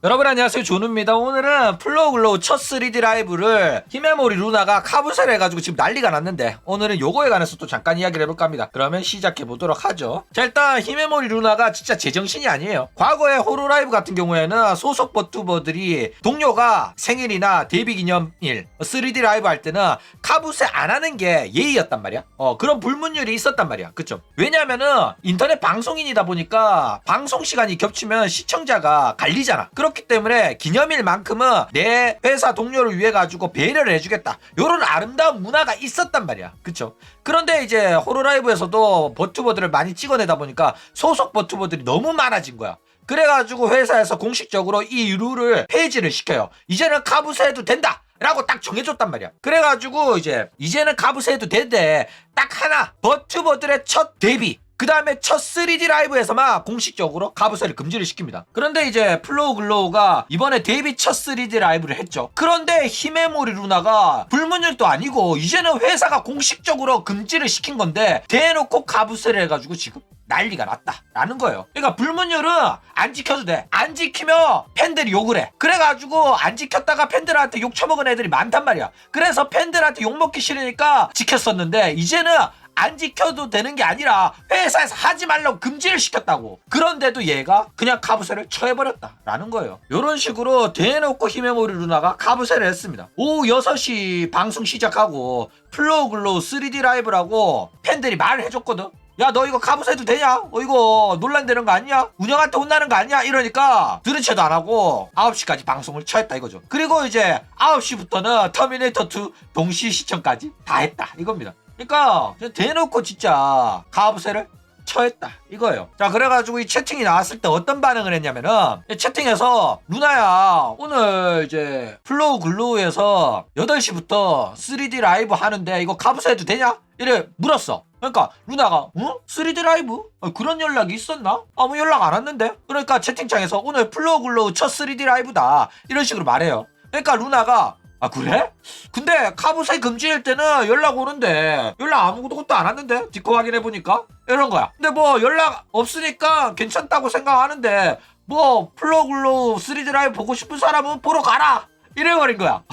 여러분 안녕하세요, 조누입니다. 오늘은 플로글로우 첫 3D 라이브를 히메모리 루나가 카부세를 해가지고 지금 난리가 났는데, 오늘은 요거에 관해서 또 잠깐 이야기를 해볼까 합니다. 그러면 시작해보도록 하죠. 자, 일단 히메모리 루나가 진짜 제정신이 아니에요. 과거에 호로라이브 같은 경우에는 소속 버튜버들이 동료가 생일이나 데뷔기념일 3D 라이브 할 때는 카부세 안 하는 게 예의였단 말이야. 그런 불문율이 있었단 말이야. 그쵸? 왜냐면은 인터넷 방송인이다 보니까 방송 시간이 겹치면 시청자가 갈리잖아. 그렇기 때문에 기념일만큼은 내 회사 동료를 위해 가지고 배려를 해주겠다, 요런 아름다운 문화가 있었단 말이야. 그쵸? 그런데 이제 호로라이브에서도 버튜버들을 많이 찍어내다 보니까 소속 버튜버들이 너무 많아진 거야. 그래가지고 회사에서 공식적으로 이 룰을 폐지를 시켜요. 이제는 카부세 해도 된다 라고 딱 정해줬단 말이야. 그래가지고 이제는 카부세 해도 된대. 딱 하나, 버튜버들의 첫 데뷔, 그 다음에 첫 3D 라이브에서만 공식적으로 카부세를 금지를 시킵니다. 그런데 이제 플로글로우가 이번에 데뷔 첫 3D 라이브를 했죠. 그런데 히메모리 루나가 불문율도 아니고 이제는 회사가 공식적으로 금지를 시킨 건데 대놓고 카부세를 해가지고 지금 난리가 났다라는 거예요. 그러니까 불문율은 안 지켜도 돼. 안 지키면 팬들이 욕을 해. 그래가지고 안 지켰다가 팬들한테 욕 처먹은 애들이 많단 말이야. 그래서 팬들한테 욕 먹기 싫으니까 지켰었는데, 이제는 안 지켜도 되는 게 아니라 회사에서 하지 말라고 금지를 시켰다고. 그런데도 얘가 그냥 카부세를 처해버렸다라는 거예요. 이런 식으로 대놓고 히메모리 루나가 카부세를 했습니다. 오후 6시 방송 시작하고 플로글로우 3D 라이브라고 팬들이 말을 해줬거든. 야, 너 이거 카부세도 되냐? 이거 논란되는 거 아니야? 운영한테 혼나는 거 아니야? 이러니까 들은 채도 안 하고 9시까지 방송을 처했다 이거죠. 그리고 이제 9시부터는 터미네이터 2 동시 시청까지 다 했다 이겁니다. 그러니까 대놓고 진짜 카부세를 처했다 이거예요. 자, 그래가지고 이 채팅이 나왔을 때 어떤 반응을 했냐면은, 채팅에서 루나야, 오늘 이제 플로글로우에서 8시부터 3D 라이브 하는데 이거 카부세 해도 되냐? 이래 물었어. 그러니까 루나가 3D 라이브? 그런 연락이 있었나? 아무 연락 안 왔는데? 그러니까 채팅창에서 오늘 플로글로우 첫 3D 라이브다 이런 식으로 말해요. 그러니까 루나가 아, 그래? 근데 카부세 금지일 때는 연락 오는데 연락 아무것도 안 왔는데? 디코 확인해보니까 이런 거야. 근데 뭐 연락 없으니까 괜찮다고 생각하는데, 뭐 플로글로우 3D 라이브 보고 싶은 사람은 보러 가라 이래버린 거야.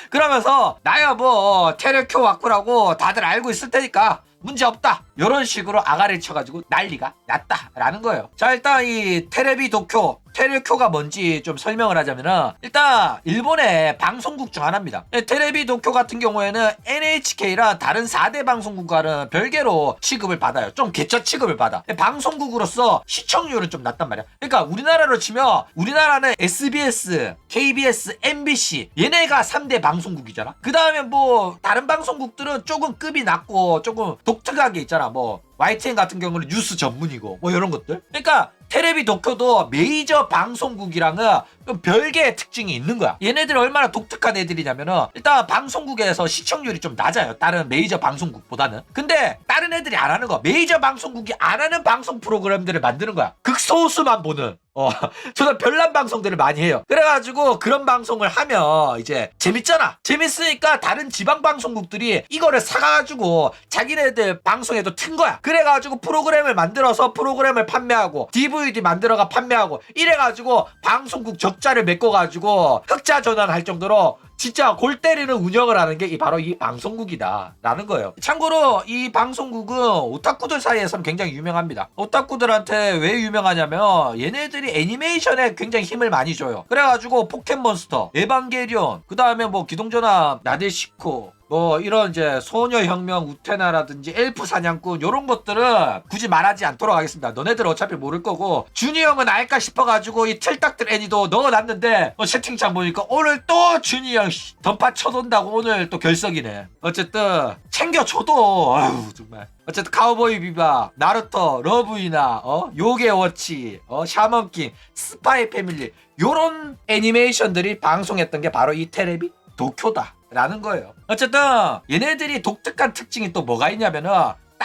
그러면서 나야 뭐 테레큐 와꾸라고 다들 알고 있을 테니까 문제없다, 이런 식으로 아가리를 쳐가지고 난리가 났다라는 거예요. 자, 일단 이 테레큐가 뭔지 좀 설명을 하자면은, 일단 일본의 방송국 중 하나입니다. 테레비 도쿄 같은 경우에는 NHK랑 다른 4대 방송국과는 별개로 취급을 받아요. 좀 개처 취급을 받아. 방송국으로서 시청률은 좀 낮단 말이야. 그러니까 우리나라로 치면 우리나라는 SBS, KBS, MBC 얘네가 3대 방송국이잖아. 그 다음에 뭐 다른 방송국들은 조금 급이 낮고 조금 독특하게 있잖아. 뭐 YTN 같은 경우는 뉴스 전문이고 뭐 이런 것들. 그러니까 테레비 도쿄도 메이저 방송국이랑은 좀 별개의 특징이 있는 거야. 얘네들이 얼마나 독특한 애들이냐면은, 일단 방송국에서 시청률이 좀 낮아요, 다른 메이저 방송국보다는. 근데 다른 애들이 안 하는 거, 메이저 방송국이 안 하는 방송 프로그램들을 만드는 거야. 극소수만 보는 저는 별난 방송들을 많이 해요. 그래가지고 그런 방송을 하면 이제 재밌잖아. 재밌으니까 다른 지방 방송국들이 이거를 사가지고 자기네들 방송에도 튼 거야. 그래가지고 프로그램을 만들어서 프로그램을 판매하고 DVD 만들어가 판매하고 이래가지고 방송국 적자를 메꿔가지고 흑자 전환할 정도로 진짜 골 때리는 운영을 하는 게 바로 이 방송국이다 라는 거예요. 참고로 이 방송국은 오타쿠들 사이에서는 굉장히 유명합니다. 오타쿠들한테 왜 유명하냐면 얘네들이 애니메이션에 굉장히 힘을 많이 줘요. 그래가지고 포켓몬스터, 에반게리온, 그 다음에 뭐 기동전압, 나데시코, 뭐 이런 이제 소녀혁명 우테나라든지 엘프 사냥꾼, 요런 것들은 굳이 말하지 않도록 하겠습니다. 너네들 어차피 모를 거고, 준이 형은 알까 싶어가지고 이 틀딱들 애니도 넣어놨는데 채팅창 보니까 오늘 또 준이 형 던파 쳐돈다고 오늘 또 결석이네. 어쨌든 챙겨줘도 아유 정말. 어쨌든 카우보이 비밥, 나루토, 러브이나 요괴 워치, 샤먼킹, 스파이 패밀리, 요런 애니메이션들이 방송했던 게 바로 이 테레비 도쿄다 라는 거예요. 어쨌든 얘네들이 독특한 특징이 또 뭐가 있냐면은,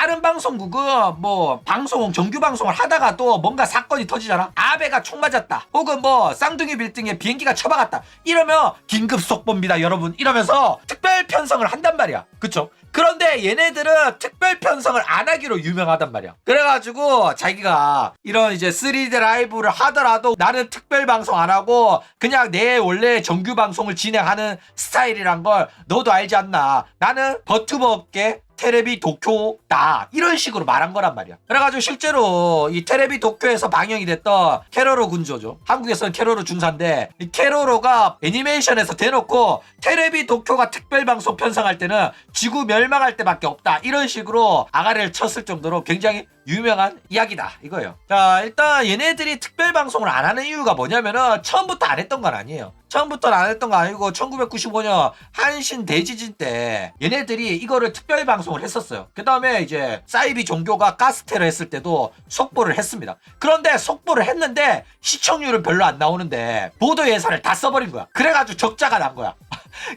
다른 방송국은 뭐 방송 정규 방송을 하다가도 뭔가 사건이 터지잖아. 아베가 총 맞았다, 혹은 뭐 쌍둥이 빌딩에 비행기가 쳐박았다, 이러면 긴급 속보입니다 여러분 이러면서 특별 편성을 한단 말이야. 그쵸? 그런데 얘네들은 특별 편성을 안 하기로 유명하단 말이야. 그래가지고 자기가 이런 이제 3D 라이브를 하더라도 나는 특별 방송 안 하고 그냥 내 원래 정규 방송을 진행하는 스타일이란 걸 너도 알지 않나. 나는 버튜버 업계 테레비 도쿄다, 이런 식으로 말한 거란 말이야. 그래가지고 실제로 이 테레비 도쿄에서 방영이 됐던 캐로로 군조죠. 한국에서는 캐로로 중사인데, 이 캐로로가 애니메이션에서 대놓고 테레비 도쿄가 특별방송 편성할 때는 지구 멸망할 때밖에 없다, 이런 식으로 아가리를 쳤을 정도로 굉장히 유명한 이야기다 이거예요. 자, 일단 얘네들이 특별방송을 안 하는 이유가 뭐냐면은 처음부터 안 했던 건 아니에요. 처음부터는 안 했던 거 아니고 1995년 한신 대지진 때 얘네들이 이거를 특별방송을 했었어요. 그 다음에 이제 사이비 종교가 가스테러 했을 때도 속보를 했습니다. 그런데 속보를 했는데 시청률은 별로 안 나오는데 보도 예산을 다 써버린 거야. 그래가지고 적자가 난 거야.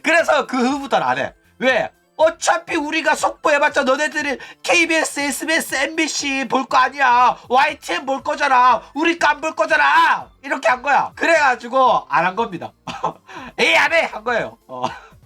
그래서 그 후부터는 안 해. 왜? 어차피 우리가 속보해봤자 너네들이 KBS, SBS, MBC 볼 거 아니야. YTN 볼 거잖아. 우리 거 안 볼 거잖아. 이렇게 한 거야. 그래가지고 안 한 겁니다. 에이, 안 해! 한 거예요.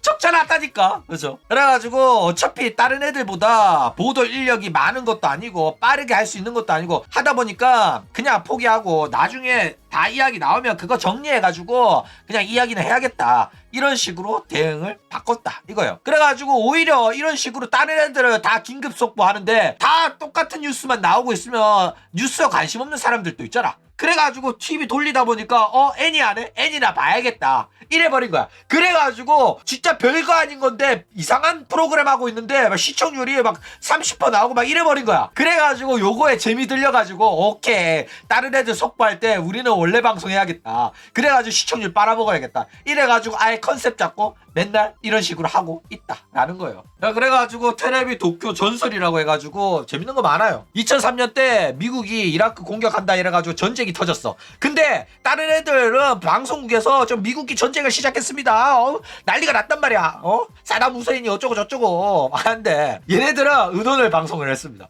적자 났다니까. 그죠? 그래가지고 어차피 다른 애들보다 보도 인력이 많은 것도 아니고 빠르게 할 수 있는 것도 아니고 하다 보니까 그냥 포기하고 나중에 다 이야기 나오면 그거 정리해가지고 그냥 이야기는 해야겠다, 이런 식으로 대응을 바꿨다 이거예요. 그래가지고 오히려 이런 식으로 다른 애들은 다 긴급 속보하는데 다 똑같은 뉴스만 나오고 있으면 뉴스에 관심 없는 사람들도 있잖아. 그래가지고 TV 돌리다 보니까 애니 안 해? 애니나 봐야겠다, 이래버린 거야. 그래가지고 진짜 별거 아닌 건데 이상한 프로그램 하고 있는데 막 시청률이 막 30% 나오고 막 이래버린 거야. 그래가지고 요거에 재미 들려가지고 오케이, 다른 애들 속보할 때 우리는 원래 방송해야겠다. 그래가지고 시청률 빨아먹어야겠다, 이래가지고 아예 컨셉 잡고 맨날 이런 식으로 하고 있다라는 거예요. 그래가지고 테레비 도쿄 전설이라고 해가지고 재밌는 거 많아요. 2003년 때 미국이 이라크 공격한다 이래가지고 전쟁이 터졌어. 근데 다른 애들은 방송국에서 좀 미국이 전쟁을 시작했습니다, 난리가 났단 말이야. 사담 후세인이 어쩌고 저쩌고 하는데 얘네들은 은혼을 방송을 했습니다.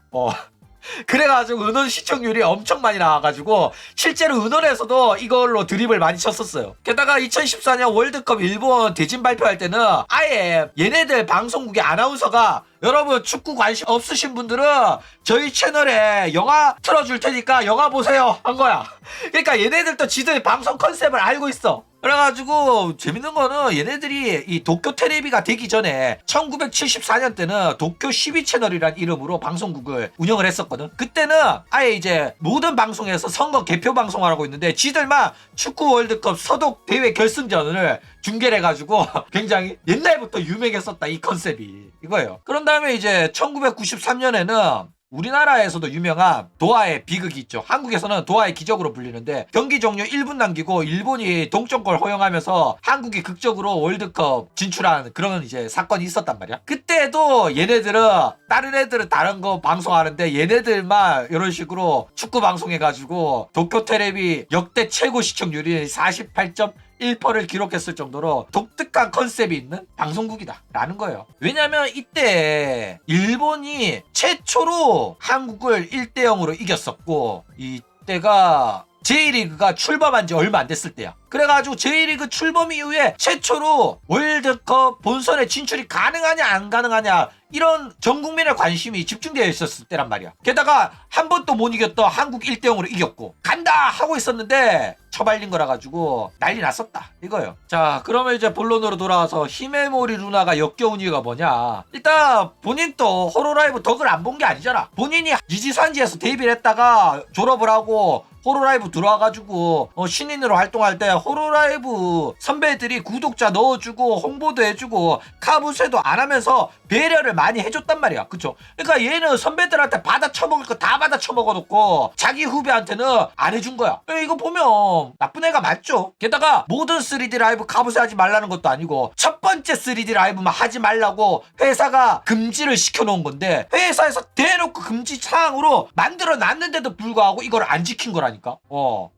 그래가지고 은혼 시청률이 엄청 많이 나와가지고 실제로 은혼에서도 이걸로 드립을 많이 쳤었어요. 게다가 2014년 월드컵 일본 대진 발표할 때는 아예 얘네들 방송국의 아나운서가 여러분 축구 관심 없으신 분들은 저희 채널에 영화 틀어줄 테니까 영화 보세요 한 거야. 그러니까 얘네들도 지들 방송 컨셉을 알고 있어. 그래가지고 재밌는 거는 얘네들이 이 도쿄 테레비가 되기 전에 1974년 때는 도쿄 12채널이란 이름으로 방송국을 운영을 했었거든. 그때는 아예 이제 모든 방송에서 선거 개표 방송을 하고 있는데 지들만 축구 월드컵 서독 대회 결승전을 중계를 해가지고 굉장히 옛날부터 유명했었다, 이 컨셉이 이거예요. 그런 다음에 이제 1993년에는 우리나라에서도 유명한 도하의 비극이 있죠. 한국에서는 도하의 기적으로 불리는데 경기 종료 1분 남기고 일본이 동점골 허용하면서 한국이 극적으로 월드컵 진출한 그런 이제 사건이 있었단 말이야. 그때도 얘네들은 다른 애들은 다른 거 방송하는데 얘네들만 이런 식으로 축구 방송해가지고 도쿄 테레비 역대 최고 시청률이 48.1%를 기록했을 정도로 독특한 컨셉이 있는 방송국이다 라는 거예요. 왜냐면 이때 일본이 최초로 한국을 1대0으로 이겼었고 이때가 J리그가 출범한 지 얼마 안 됐을 때야. 그래가지고 J리그 출범 이후에 최초로 월드컵 본선에 진출이 가능하냐 안 가능하냐 이런 전 국민의 관심이 집중되어 있었을 때란 말이야. 게다가 한 번도 못 이겼던 한국 1대0으로 이겼고 간다 하고 있었는데 처발린 거라 가지고 난리 났었다 이거예요. 자, 그러면 이제 본론으로 돌아와서 히메모리 루나가 역겨운 이유가 뭐냐. 일단 본인도 호로라이브 덕을 안 본 게 아니잖아. 본인이 니지산지에서 데뷔를 했다가 졸업을 하고 호로라이브 들어와가지고 신인으로 활동할 때 호로라이브 선배들이 구독자 넣어주고 홍보도 해주고 카부세도 안 하면서 배려를 많이 해줬단 말이야. 그쵸? 그러니까 얘는 선배들한테 받아 처먹을 거 다 받아 처먹어놓고 자기 후배한테는 안 해준 거야. 이거 보면 나쁜 애가 맞죠. 게다가 모든 3D 라이브 카부세 하지 말라는 것도 아니고 첫 번째 3D 라이브만 하지 말라고 회사가 금지를 시켜놓은 건데 회사에서 대놓고 금지 사항으로 만들어 놨는데도 불구하고 이걸 안 지킨 거라니까. 했다니까.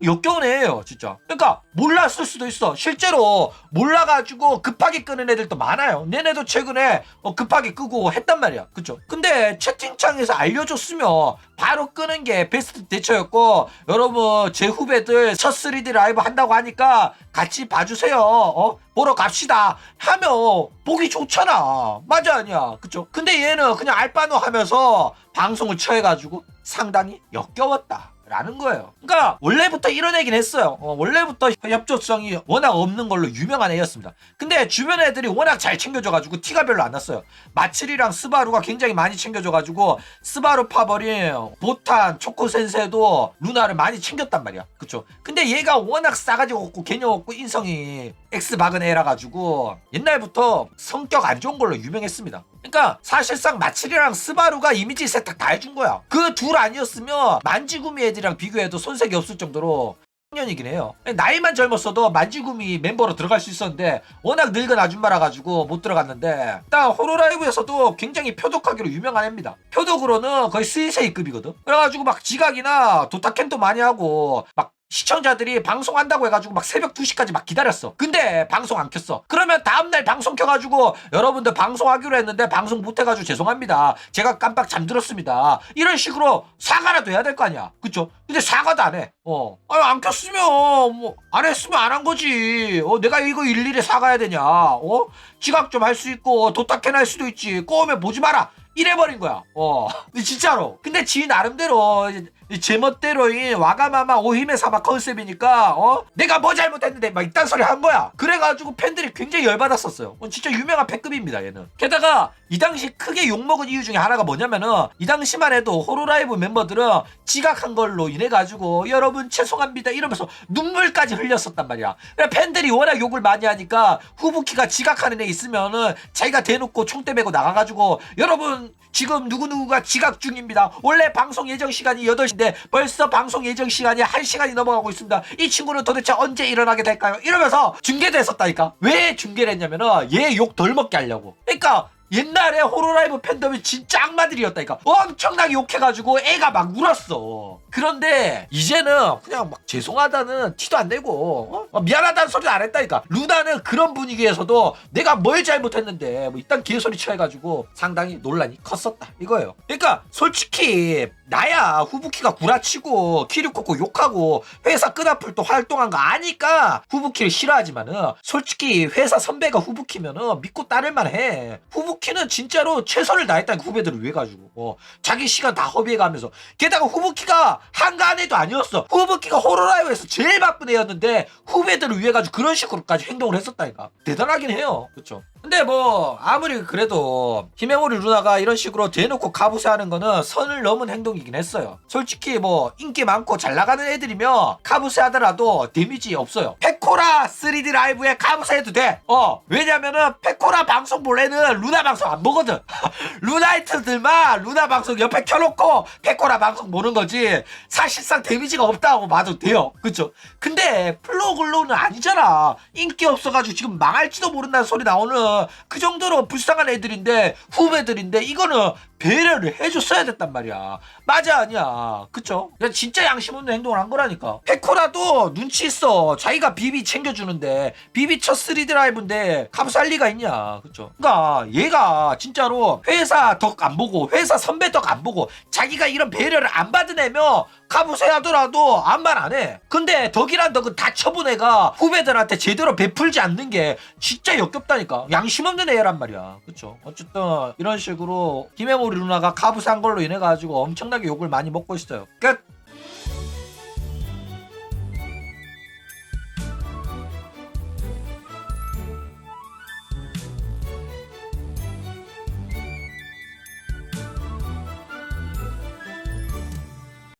역겨운 애예요 진짜. 그러니까 몰랐을 수도 있어. 실제로 몰라가지고 급하게 끄는 애들도 많아요. 내내도 최근에 급하게 끄고 했단 말이야. 그쵸? 근데 채팅창에서 알려줬으면 바로 끄는 게 베스트 대처였고, 여러분 제 후배들 첫 3D 라이브 한다고 하니까 같이 봐주세요. 보러 갑시다 하면 보기 좋잖아. 맞아 아니야? 그쵸? 근데 얘는 그냥 알바노 하면서 방송을 쳐해가지고 상당히 역겨웠다 라는 거예요. 그러니까 원래부터 이런 애긴 했어요. 원래부터 협조성이 워낙 없는 걸로 유명한 애였습니다. 근데 주변 애들이 워낙 잘 챙겨줘가지고 티가 별로 안 났어요. 마츠리랑 스바루가 굉장히 많이 챙겨줘가지고 스바루 파버린, 보탄, 초코센세도 루나를 많이 챙겼단 말이야. 그쵸? 근데 얘가 워낙 싸가지 없고 개념 없고 인성이 X박은 애라 가지고 옛날부터 성격 안 좋은 걸로 유명했습니다. 그러니까 사실상 마츠리랑 스바루가 이미지 세탁 다 해준 거야. 그 둘 아니었으면 만지구미 애들이랑 비교해도 손색이 없을 정도로 년이긴 해요. 나이만 젊었어도 만지구미 멤버로 들어갈 수 있었는데 워낙 늙은 아줌마라 가지고 못 들어갔는데, 일단 호로라이브에서도 굉장히 표독하기로 유명한 애입니다. 표독으로는 거의 스이세이급이거든. 그래가지고 막 지각이나 도타캔도 많이 하고 막 시청자들이 방송한다고 해가지고 막 새벽 2시까지 막 기다렸어. 근데 방송 안 켰어. 그러면 다음날 방송 켜가지고 여러분들 방송하기로 했는데 방송 못해가지고 죄송합니다. 제가 깜빡 잠들었습니다. 이런 식으로 사과라도 해야 될 거 아니야. 그쵸? 근데 사과도 안 해. 아니, 안 켰으면 뭐 안 했으면 안 한 거지. 내가 이거 일일이 사과해야 되냐. 지각 좀 할 수 있고 도타캔 할 수도 있지. 꼬우면 보지 마라. 이래버린 거야. 진짜로. 근데 지 나름대로 제멋대로인 와가마마 오히메 사마 컨셉이니까 내가 뭐 잘못했는데 막 이딴 소리 한 거야. 그래가지고 팬들이 굉장히 열받았었어요. 진짜 유명한 팬급입니다 얘는. 게다가 이 당시 크게 욕먹은 이유 중에 하나가 뭐냐면은, 이 당시만 해도 호로라이브 멤버들은 지각한 걸로 인해가지고 여러분 죄송합니다 이러면서 눈물까지 흘렸었단 말이야. 팬들이 워낙 욕을 많이 하니까 후부키가 지각하는 애 있으면은 자기가 대놓고 총대 메고 나가가지고 여러분 지금 누구누구가 지각 중입니다. 원래 방송 예정 시간이 8시인데 벌써 방송 예정 시간이 1시간이 넘어가고 있습니다. 이 친구는 도대체 언제 일어나게 될까요? 이러면서 중계도 했었다니까. 왜 중계를 했냐면은 얘 욕 덜 먹게 하려고. 그러니까 옛날에 호로라이브 팬덤이 진짜 악마들이었다니까. 엄청나게 욕해가지고 애가 막 울었어. 그런데 이제는 그냥 막 죄송하다는 티도 안 내고 미안하다는 소리도 안 했다니까. 루나는 그런 분위기에서도 내가 뭘 잘못했는데 뭐 이딴 개소리 쳐해가지고 상당히 논란이 컸었다 이거예요. 그러니까 솔직히 나야 후부키가 구라치고 키류코코 욕하고 회사 끈앞을 또 활동한 거 아니까 후부키를 싫어하지만은, 솔직히 회사 선배가 후부키면은 믿고 따를만 해. 후부키는 진짜로 최선을 다했다니까. 후배들을 위해 가지고 자기 시간 다 허비해가면서. 게다가 후부키가 한가한 애도 아니었어. 후부키가 호로라이브에서 제일 바쁜 애였는데 후배들을 위해 가지고 그런 식으로까지 행동을 했었다니까. 대단하긴 해요. 그쵸? 근데 뭐 아무리 그래도 히메모리 루나가 이런 식으로 대놓고 카부세 하는 거는 선을 넘은 행동이긴 했어요. 솔직히 뭐 인기 많고 잘 나가는 애들이면 카부세 하더라도 데미지 없어요. 페코라 3D 라이브에 카부세 해도 돼. 왜냐면은 페코라 방송 볼래는 루나 방송 안 보거든. 루나이트들만 루나 방송 옆에 켜놓고 페코라 방송 보는 거지 사실상 데미지가 없다고 봐도 돼요. 그쵸? 근데 플로글로는 아니잖아. 인기 없어가지고 지금 망할지도 모른다는 소리 나오는 그 정도로 불쌍한 애들인데, 후배들인데 이거는 배려를 해줬어야 됐단 말이야. 맞아 아니야. 그쵸? 진짜 양심 없는 행동을 한 거라니까. 페코라도 눈치 있어. 자기가 비비 챙겨주는데, 비비 첫 3D 라이브인데 감쌀 리가 있냐. 그쵸? 그러니까 얘가 진짜로 회사 덕 안 보고 회사 선배 덕 안 보고 자기가 이런 배려를 안 받은 애면 카부세 하더라도 아무 말 안 해. 근데 덕이란 덕은 다 쳐본 애가 후배들한테 제대로 베풀지 않는 게 진짜 역겹다니까. 양심 없는 애란 말이야. 그쵸? 어쨌든 이런 식으로 히메모리 루나가 카부세 한 걸로 인해 가지고 엄청나게 욕을 많이 먹고 있어요. 끝!